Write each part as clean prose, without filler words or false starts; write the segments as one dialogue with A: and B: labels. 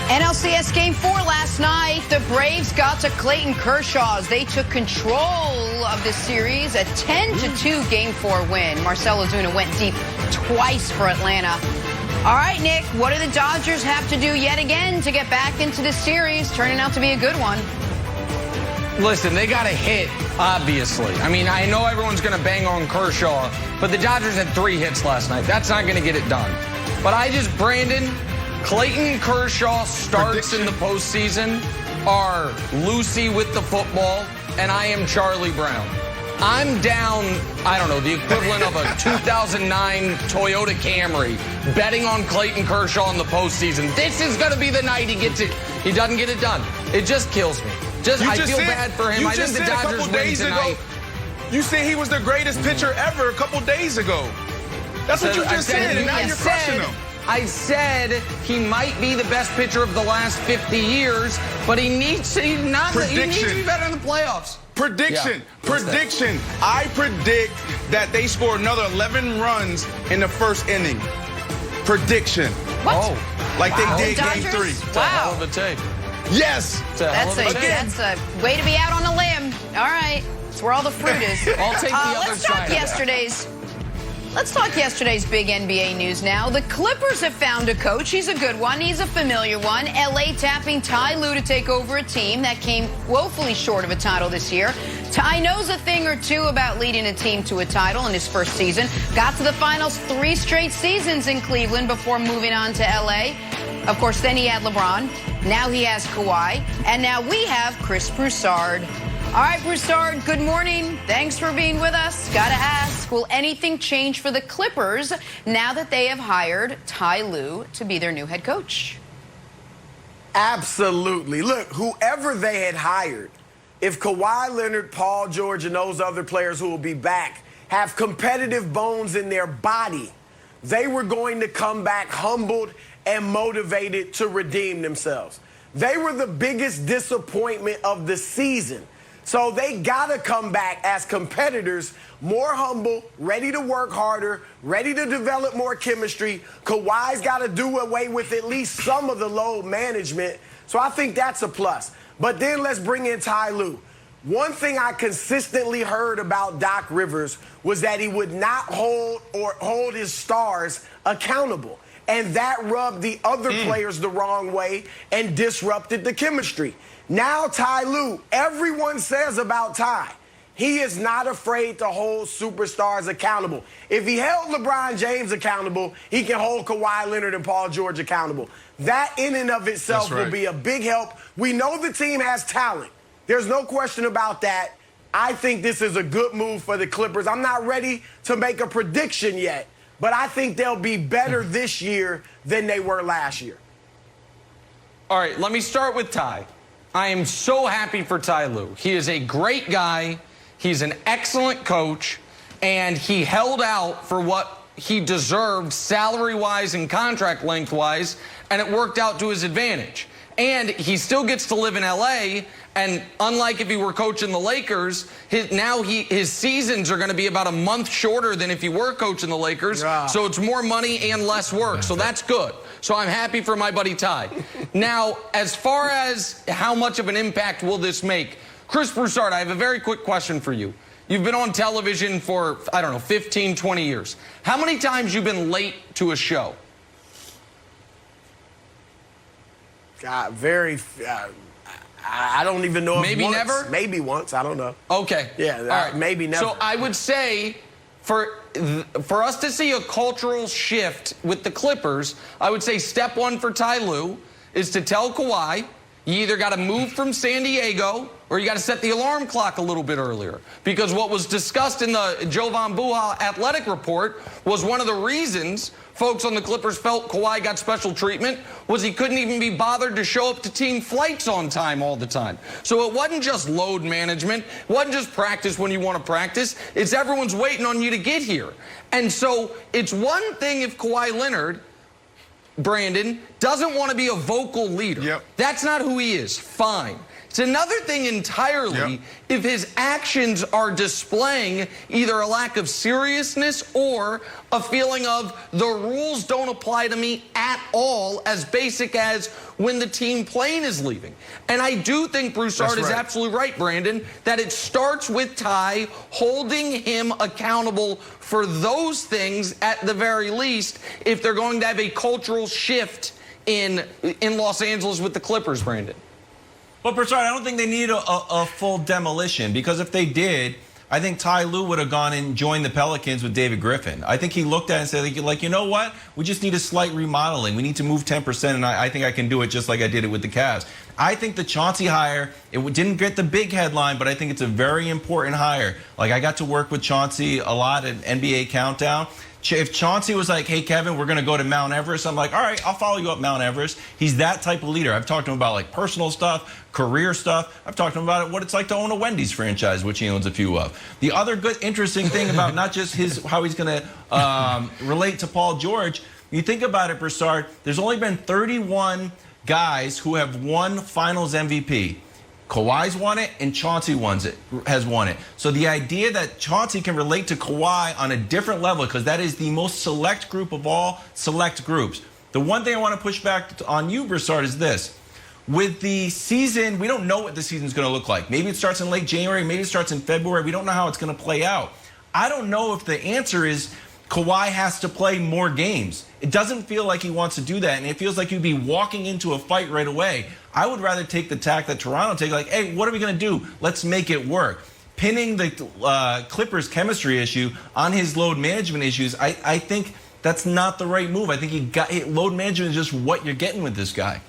A: NLCS Game 4 last night. The Braves got to Clayton Kershaw's. They took control of the series, a 10-2 Game 4 win. Marcell Ozuna went deep twice for Atlanta. All right, Nick, what do the Dodgers have to do yet again to get back into the series? Turning out to be a good one.
B: Listen, they got a hit, obviously. I mean, I know everyone's going to bang on Kershaw, but the Dodgers had 3 hits last night. That's not going to get it done. But Brandon, Clayton Kershaw starts in the postseason are Lucy with the football, and I am Charlie Brown. I'm down, I don't know, the equivalent of a 2009 Toyota Camry, betting on Clayton Kershaw in the postseason. This is going to be the night he gets it. He doesn't get it done. It just kills me. I feel bad for him. I think the Dodgers win tonight.
C: You said he was the greatest pitcher ever a couple days ago. That's what you just said, and now you're crushing him.
B: I said he might be the best pitcher of the last 50 years, but he needs to be better in the playoffs.
C: Prediction. I predict that they score another 11 runs in the first inning. Prediction.
A: What?
B: Oh,
C: like
B: wow.
C: they did Game 3.
B: Wow. That's a hell of a take.
C: Yes.
A: That's a way to be out on a limb. All right. That's where all the fruit is.
B: I'll take the other side.
A: Let's talk yesterday's big NBA news now. The Clippers have found a coach. He's a good one. He's a familiar one. LA tapping Ty Lue to take over a team that came woefully short of a title this year. Ty knows a thing or two about leading a team to a title in his first season. Got to the finals 3 straight seasons in Cleveland before moving on to LA. Of course, then he had LeBron. Now he has Kawhi. And now we have Chris Broussard. All right, Broussard, good morning. Thanks for being with us. Gotta ask, will anything change for the Clippers now that they have hired Ty Lue to be their new head coach?
D: Absolutely. Look, whoever they had hired, if Kawhi Leonard, Paul George, and those other players who will be back have competitive bones in their body, they were going to come back humbled and motivated to redeem themselves. They were the biggest disappointment of the season. So they got to come back as competitors, more humble, ready to work harder, ready to develop more chemistry. Kawhi's got to do away with at least some of the load management. So I think that's a plus. But then let's bring in Ty Lue. One thing I consistently heard about Doc Rivers was that he would not hold his stars accountable. And that rubbed the other players the wrong way and disrupted the chemistry. Now Ty Lue, everyone says about Ty, he is not afraid to hold superstars accountable. If he held LeBron James accountable, he can hold Kawhi Leonard and Paul George accountable. That in and of itself will be a big help. We know the team has talent. There's no question about that. I think this is a good move for the Clippers. I'm not ready to make a prediction yet, but I think they'll be better this year than they were last year.
B: All right, let me start with Ty. I am so happy for Ty Lue. He is a great guy. He's an excellent coach, and he held out for what he deserved salary-wise and contract length-wise, and it worked out to his advantage. And he still gets to live in L.A., and unlike if he were coaching the Lakers, his seasons are going to be about a month shorter than if he were coaching the Lakers. Yeah. So it's more money and less work. So that's good. So I'm happy for my buddy Ty. Now, as far as how much of an impact will this make, Chris Broussard, I have a very quick question for you. You've been on television for, I don't know, 15, 20 years. How many times you've been late to a show?
D: God, I don't even know if
B: maybe
D: once.
B: Never?
D: Maybe once. I don't know.
B: Okay.
D: Yeah, all right. Maybe never.
B: So I would say for us to see a cultural shift with the Clippers, I would say step one for Ty Lue is to tell Kawhi, you either got to move from San Diego or you got to set the alarm clock a little bit earlier. Because what was discussed in the Joe Von Buha athletic report was one of the reasons folks on the Clippers felt Kawhi got special treatment was he couldn't even be bothered to show up to team flights on time all the time. So it wasn't just load management. It wasn't just practice when you want to practice. It's everyone's waiting on you to get here. And so it's one thing if Kawhi Leonard, Brandon, doesn't want to be a vocal leader.
C: Yep.
B: That's not who he is. Fine. It's another thing entirely if his actions are displaying either a lack of seriousness or a feeling of the rules don't apply to me at all, as basic as when the team plane is leaving. And I do think Broussard is absolutely right, Brandon, that it starts with Ty holding him accountable for those things at the very least if they're going to have a cultural shift in Los Angeles with the Clippers, Brandon.
E: But Broussard, I don't think they need a full demolition, because if they did, I think Ty Lue would have gone and joined the Pelicans with David Griffin. I think he looked at it and said, like, you know what? We just need a slight remodeling. We need to move 10%, and I think I can do it just like I did it with the Cavs. I think the Chauncey hire, it didn't get the big headline, but I think it's a very important hire. Like, I got to work with Chauncey a lot at NBA Countdown. If Chauncey was like, hey, Kevin, we're going to go to Mount Everest, I'm like, all right, I'll follow you up Mount Everest. He's that type of leader. I've talked to him about, like, personal stuff, career stuff. I've talked to him about what it's like to own a Wendy's franchise, which he owns a few of. The other good, interesting thing about not just how he's going to relate to Paul George, you think about it, Broussard, there's only been 31 guys who have won Finals MVP. Kawhi's won it, and Chauncey has won it. So the idea that Chauncey can relate to Kawhi on a different level, because that is the most select group of all select groups. The one thing I want to push back on you, Broussard, is this. With the season, we don't know what the season's going to look like. Maybe it starts in late January, maybe it starts in February. We don't know how it's going to play out. I don't know if the answer is Kawhi has to play more games. It doesn't feel like he wants to do that, and it feels like you'd be walking into a fight right away. I would rather take the tack that Toronto take, like, hey, what are we going to do? Let's make it work. Pinning the Clippers chemistry issue on his load management issues, I think that's not the right move. I think load management is just what you're getting with this guy.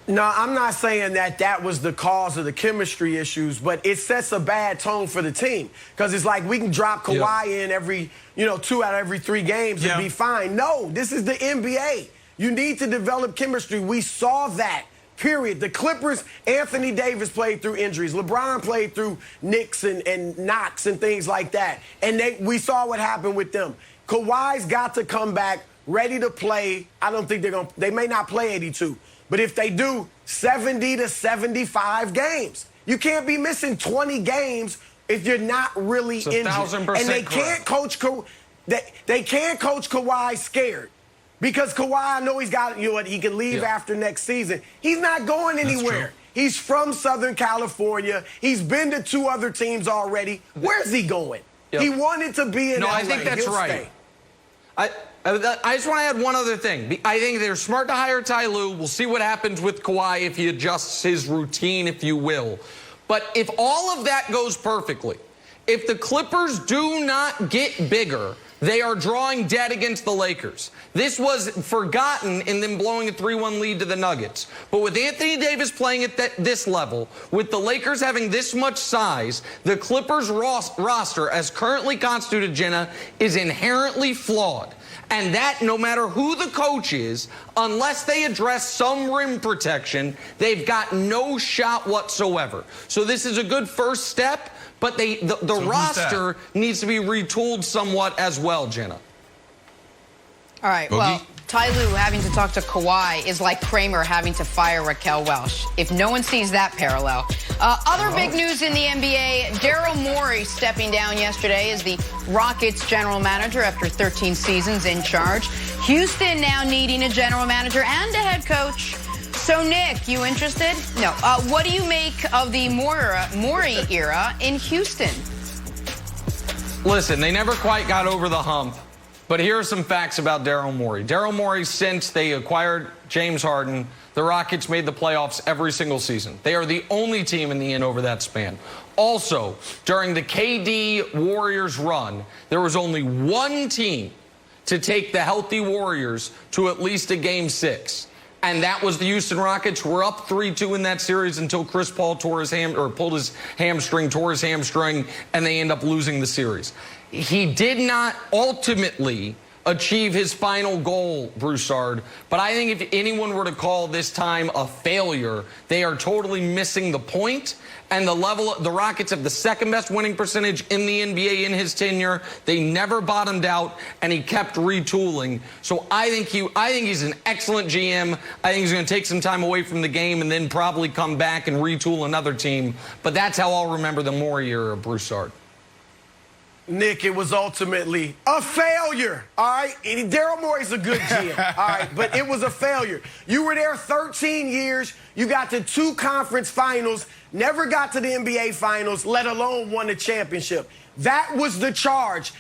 D: No, I'm not saying that was the cause of the chemistry issues, but it sets a bad tone for the team. Because it's like we can drop Kawhi in every, 2 out of every 3 games and be fine. No, this is the NBA. You need to develop chemistry. We saw that, period. The Clippers, Anthony Davis played through injuries. LeBron played through nicks and knocks and things like that. And we saw what happened with them. Kawhi's got to come back ready to play. I don't think they may not play 82. But if they do, 70 to 75 games. You can't be missing 20 games if you're not really injured.
B: 1,000%
D: and they can't coach they can't coach Kawhi scared. Because Kawhi, I know he's got, he can leave after next season. He's not going anywhere. He's from Southern California. He's been to 2 other teams already. Where's he going? He wanted to be in LA.
B: I think that's right. I just want to add one other thing. I think they're smart to hire Ty Lue. We'll see what happens with Kawhi if he adjusts his routine, if you will. But if all of that goes perfectly, if the Clippers do not get bigger, they are drawing dead against the Lakers. This was forgotten in them blowing a 3-1 lead to the Nuggets. But with Anthony Davis playing at this level, with the Lakers having this much size, the Clippers roster, as currently constituted, Jenna, is inherently flawed. And that, no matter who the coach is, unless they address some rim protection, they've got no shot whatsoever. So this is a good first step, but the roster needs to be retooled somewhat as well, Jenna.
A: All right, well, Ty Lue having to talk to Kawhi is like Kramer having to fire Raquel Welch, if no one sees that parallel. Other big news in the NBA, Daryl Morey stepping down yesterday as the Rockets general manager after 13 seasons in charge. Houston now needing a general manager and a head coach. So, Nick, you interested? No. What do you make of the Morey era in Houston?
B: Listen, they never quite got over the hump. But here are some facts about Daryl Morey. Daryl Morey, since they acquired James Harden, the Rockets made the playoffs every single season. They are the only team in the end over that span. Also, during the KD Warriors run, there was only one team to take the healthy Warriors to at least a Game 6. And that was the Houston Rockets, who were up 3-2 in that series until Chris Paul pulled his hamstring, and they end up losing the series. He did not ultimately achieve his final goal, Broussard. But I think if anyone were to call this time a failure, they are totally missing the point. And the Rockets have the second best winning percentage in the NBA in his tenure. They never bottomed out, and he kept retooling. So I think he's an excellent GM. I think he's going to take some time away from the game and then probably come back and retool another team. But that's how I'll remember the Morey era of Broussard.
D: Nick, it was ultimately a failure, all right? Daryl Morey's a good GM, all right? But it was a failure. You were there 13 years. You got to 2 conference finals, never got to the NBA finals, let alone won the championship. That was the charge.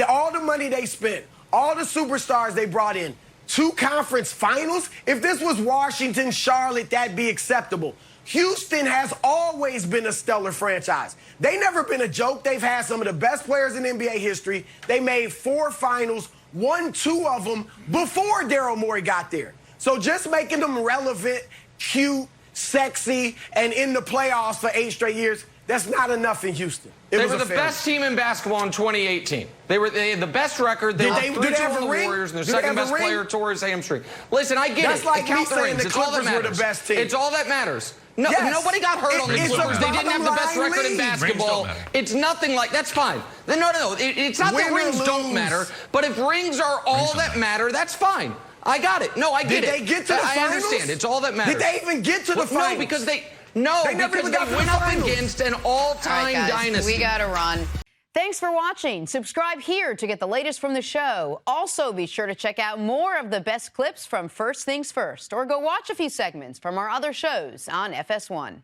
D: All the money they spent, all the superstars they brought in, 2 conference finals? If this was Washington, Charlotte, that'd be acceptable. Houston has always been a stellar franchise. They've never been a joke. They've had some of the best players in NBA history. They made 4 finals, won 2 of them before Daryl Morey got there. So just making them relevant, cute, sexy, and in the playoffs for 8 straight years, that's not enough in Houston.
B: They were the best team in basketball in 2018. They had the best record. They were 3-2 on the Warriors, and their second best player tore his hamstring. Listen, I get
D: that's
B: it.
D: Like
B: it counts the rings.
D: It's all that matters. The best team.
B: It's all that matters. No,
D: yes.
B: Nobody got hurt on the Clippers. They didn't have the best record in basketball. It's nothing like that's fine. No. It's not that rings don't matter, but if rings are all that matter, that's fine. I got it. No, I get it.
D: Did they get to the finals?
B: I understand. It's all that matters.
D: Did they even get to the finals?
B: No, because they went up against an all-time dynasty.
A: We got to run. Thanks for watching. Subscribe here to get the latest from the show. Also, be sure to check out more of the best clips from First Things First, or go watch a few segments from our other shows on FS1.